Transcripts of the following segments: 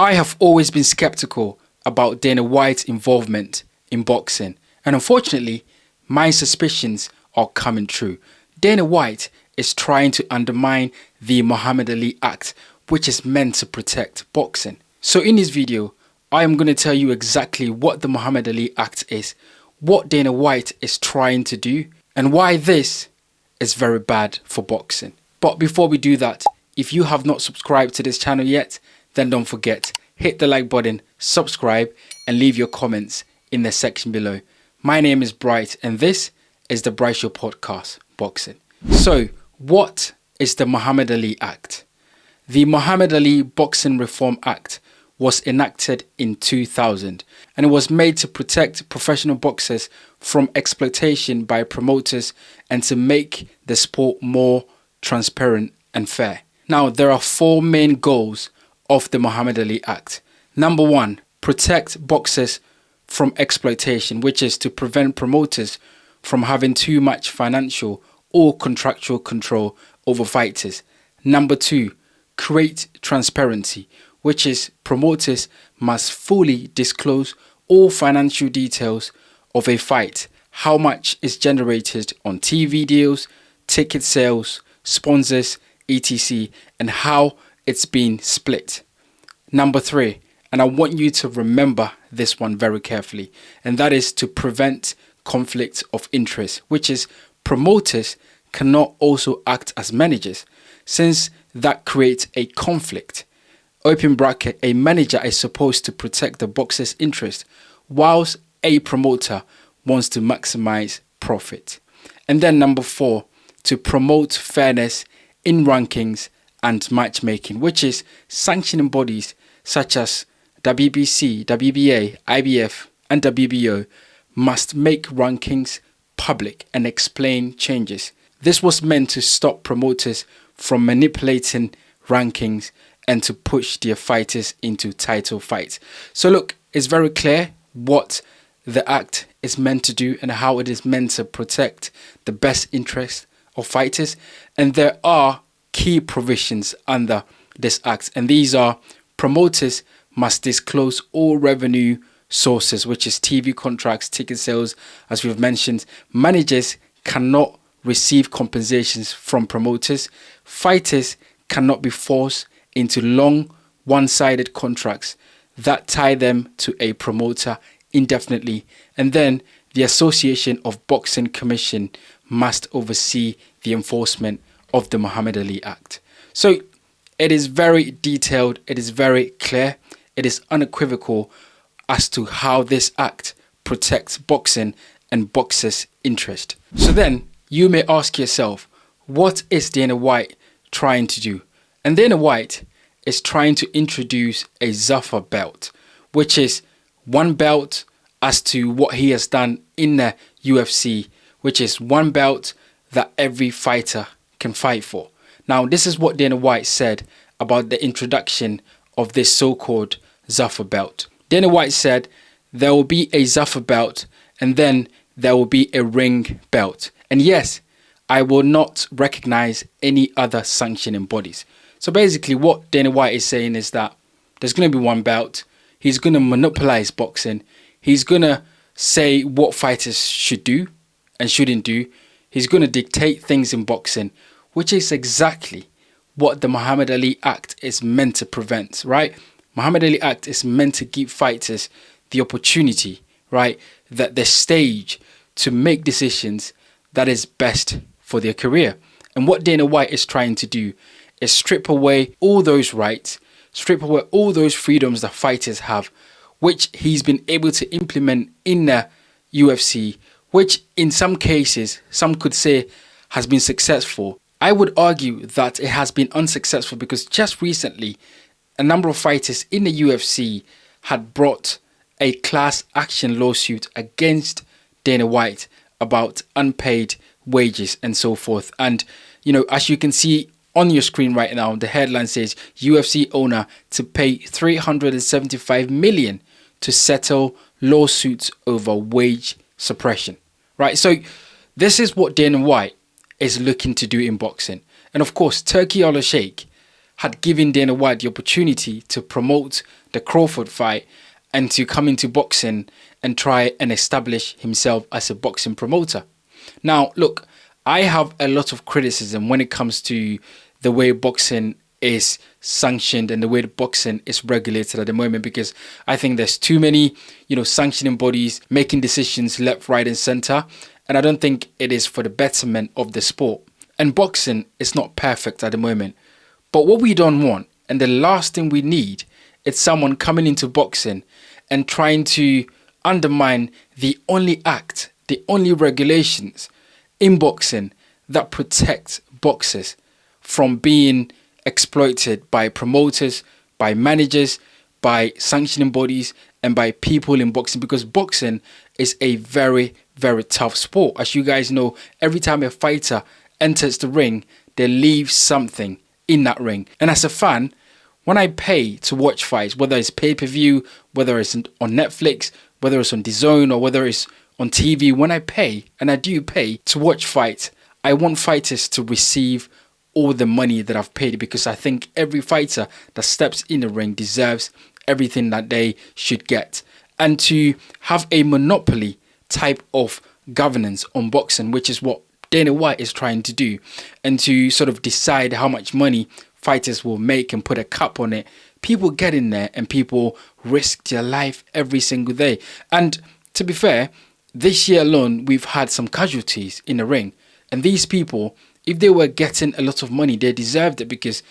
I have always been skeptical about Dana White's involvement in boxing, and unfortunately, my suspicions are coming true. Dana White is trying to undermine the Muhammad Ali Act, which is meant to protect boxing. So in this video, I am going to tell you exactly what the Muhammad Ali Act is, what Dana White is trying to do, and why this is very bad for boxing. But before we do that, if you have not subscribed to this channel yet, then don't forget, hit the like button, subscribe, and leave your comments in the section below. My name is Bright, and this is the Bright Show Podcast, Boxing. So, what is the Muhammad Ali Act? The Muhammad Ali Boxing Reform Act was enacted in 2000, and it was made to protect professional boxers from exploitation by promoters and to make the sport more transparent and fair. Now, there are four main goals of the Muhammad Ali Act. Number one, protect boxers from exploitation, which is to prevent promoters from having too much financial or contractual control over fighters. Number two, create transparency, which is promoters must fully disclose all financial details of a fight, how much is generated on TV deals, ticket sales, sponsors, etc., and how it's been split. Number three, and I want you to remember this one very carefully, and that is to prevent conflict of interest, which is promoters cannot also act as managers, since that creates a conflict. Open bracket, a manager is supposed to protect the boxer's interest, whilst a promoter wants to maximize profit. And then number four, to promote fairness in rankings and matchmaking, which is sanctioning bodies such as WBC, WBA, IBF, and WBO must make rankings public and explain changes. This was meant to stop promoters from manipulating rankings and to push their fighters into title fights. So look, it's very clear what the act is meant to do and how it is meant to protect the best interests of fighters. And there are key provisions under this act, and these are: promoters must disclose all revenue sources, which is TV contracts, ticket sales, as we've mentioned. Managers cannot receive compensations from promoters. Fighters cannot be forced into long one-sided contracts that tie them to a promoter indefinitely. And then the Association of Boxing Commission must oversee the enforcement of the Muhammad Ali Act. So it is very detailed, it is very clear, it is unequivocal as to how this act protects boxing and boxers' interest. So then you may ask yourself, what is Dana White trying to do? And Dana White is trying to introduce a Zafar belt, which is one belt as to what he has done in the UFC, which is one belt that every fighter can fight for. Now, this is what Dana White said about the introduction of this so-called Zafar belt. Dana White said there will be a Zafar belt and then there will be a ring belt. And yes, I will not recognize any other sanctioning bodies. So basically what Dana White is saying is that there's going to be one belt. He's going to monopolize boxing. He's going to say what fighters should do and shouldn't do. He's going to dictate things in boxing, which is exactly what the Muhammad Ali Act is meant to prevent, right? Muhammad Ali Act is meant to give fighters the opportunity, right, that the stage to make decisions that is best for their career. And what Dana White is trying to do is strip away all those rights, strip away all those freedoms that fighters have, which he's been able to implement in the UFC, which in some cases, some could say has been successful. I would argue that it has been unsuccessful because just recently, a number of fighters in the UFC had brought a class action lawsuit against Dana White about unpaid wages and so forth. And, you know, as you can see on your screen right now, the headline says UFC owner to pay $375 million to settle lawsuits over wage suppression. Right, so this is what Dana White is looking to do in boxing. And of course, Turki Al-Sheikh had given Dana White the opportunity to promote the Crawford fight and to come into boxing and try and establish himself as a boxing promoter. Now, look, I have a lot of criticism when it comes to the way boxing is sanctioned and the way the boxing is regulated at the moment, because I think there's too many, sanctioning bodies making decisions left, right, and center, and I don't think it is for the betterment of the sport. And boxing is not perfect at the moment. But what we don't want, and the last thing we need, is someone coming into boxing and trying to undermine the only regulations in boxing that protect boxers from being exploited by promoters, by managers, by sanctioning bodies, and by people in boxing, because boxing is a very, very tough sport. As you guys know, every time a fighter enters the ring, they leave something in that ring. And as a fan, when I pay to watch fights, whether it's pay-per-view, whether it's on Netflix, whether it's on DAZN, or whether it's on TV, when I pay, and I do pay to watch fights, I want fighters to receive all the money that I've paid, because I think every fighter that steps in the ring deserves everything that they should get. And to have a monopoly type of governance on boxing, which is what Dana White is trying to do, and to sort of decide how much money fighters will make and put a cap on it, people get in there and people risk their life every single day. And to be fair, this year alone, we've had some casualties in the ring. And these people, if they were getting a lot of money, they deserved it, because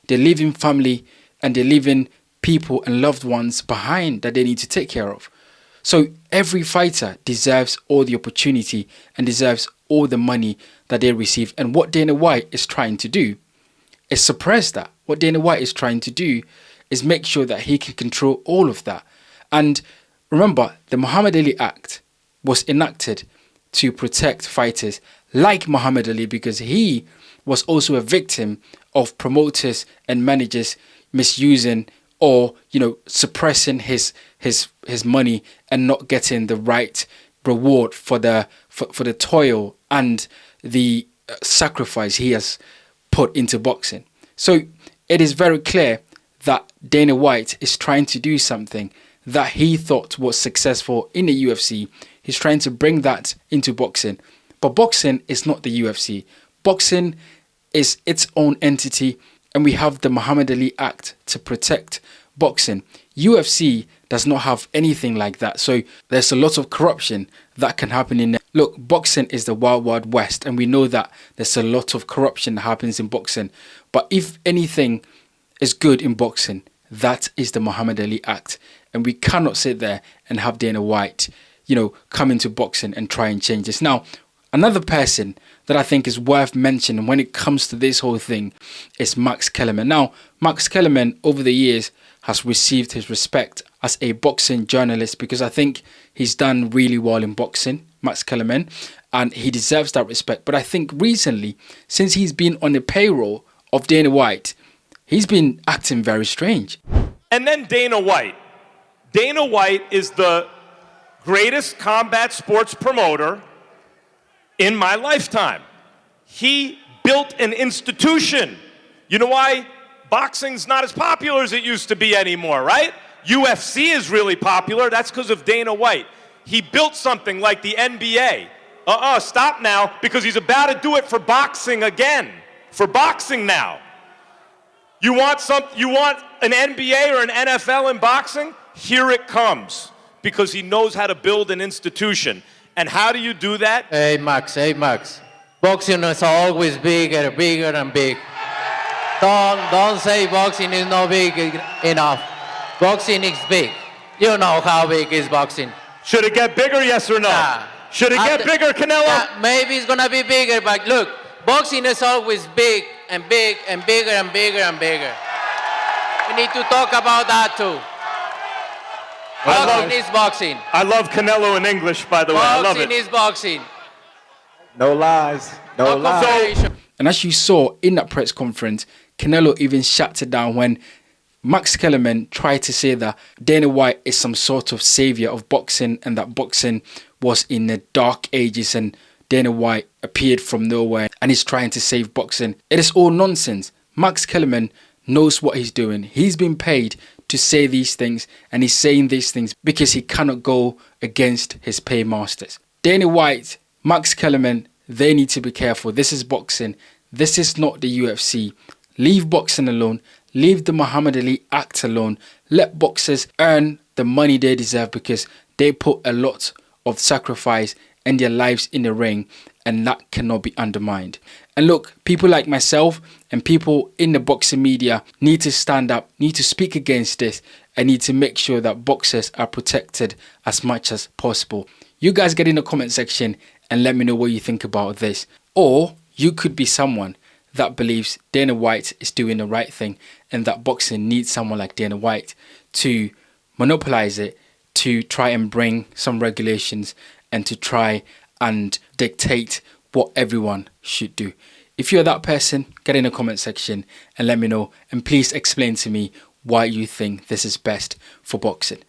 they're leaving family and they're leaving people and loved ones behind that they need to take care of. So every fighter deserves all the opportunity and deserves all the money that they receive. And what Dana White is trying to do is suppress that. What Dana White is trying to do is make sure that he can control all of that. And remember, the Muhammad Ali Act was enacted to protect fighters like Muhammad Ali, because he was also a victim of promoters and managers misusing or suppressing his money and not getting the right reward for the toil and the sacrifice he has put into boxing. So it is very clear that Dana White is trying to do something that he thought was successful in the UFC. He's trying to bring that into boxing. But boxing is not the UFC. Boxing is its own entity, and we have the Muhammad Ali Act to protect boxing. UFC does not have anything like that. So there's a lot of corruption that can happen in there. Look, boxing is the wild, wild west, and we know that there's a lot of corruption that happens in boxing. But if anything is good in boxing, that is the Muhammad Ali Act. And we cannot sit there and have Dana White, come into boxing and try and change this. Now, another person that I think is worth mentioning when it comes to this whole thing is Max Kellerman. Now, Max Kellerman over the years has received his respect as a boxing journalist, because I think he's done really well in boxing, Max Kellerman, and he deserves that respect. But I think recently, since he's been on the payroll of Dana White, he's been acting very strange. And then Dana White. Dana White is the greatest combat sports promoter in my lifetime. He built an institution. You know why boxing's not as popular as it used to be anymore, right? UFC is really popular. That's because of Dana White. He built something like the NBA. Stop now, because he's about to do it for boxing again. For boxing now. You want an NBA or an NFL in boxing? Here it comes. Because he knows how to build an institution. And how do you do that? Hey Max. Boxing is always bigger and big. Don't say boxing is not big enough. Boxing is big. You know how big is boxing. Should it get bigger, yes or no? Should it get bigger, Canelo? Maybe it's gonna be bigger, but look, boxing is always big and bigger and bigger and bigger. We need to talk about that too. Boxing is boxing. I love Canelo in English, by the way. I love it. Boxing is boxing. No lies. No lies. And as you saw in that press conference, Canelo even shut it down when Max Kellerman tried to say that Dana White is some sort of savior of boxing and that boxing was in the dark ages and Dana White appeared from nowhere and is trying to save boxing. It is all nonsense. Max Kellerman knows what he's doing. He's been paid to say these things, and he's saying these things because he cannot go against his paymasters. Dana White, Max Kellerman, they need to be careful. This is boxing. This is not the UFC. Leave boxing alone. Leave the Muhammad Ali act alone. Let boxers earn the money they deserve, because they put a lot of sacrifice and their lives in the ring, and that cannot be undermined. And look, people like myself and people in the boxing media need to stand up, need to speak against this, and need to make sure that boxers are protected as much as possible. You guys get in the comment section and let me know what you think about this. Or you could be someone that believes Dana White is doing the right thing, and that boxing needs someone like Dana White to monopolize it, to try and bring some regulations, and to try and dictate what everyone should do. If you're that person, get in the comment section and let me know, and please explain to me why you think this is best for boxing.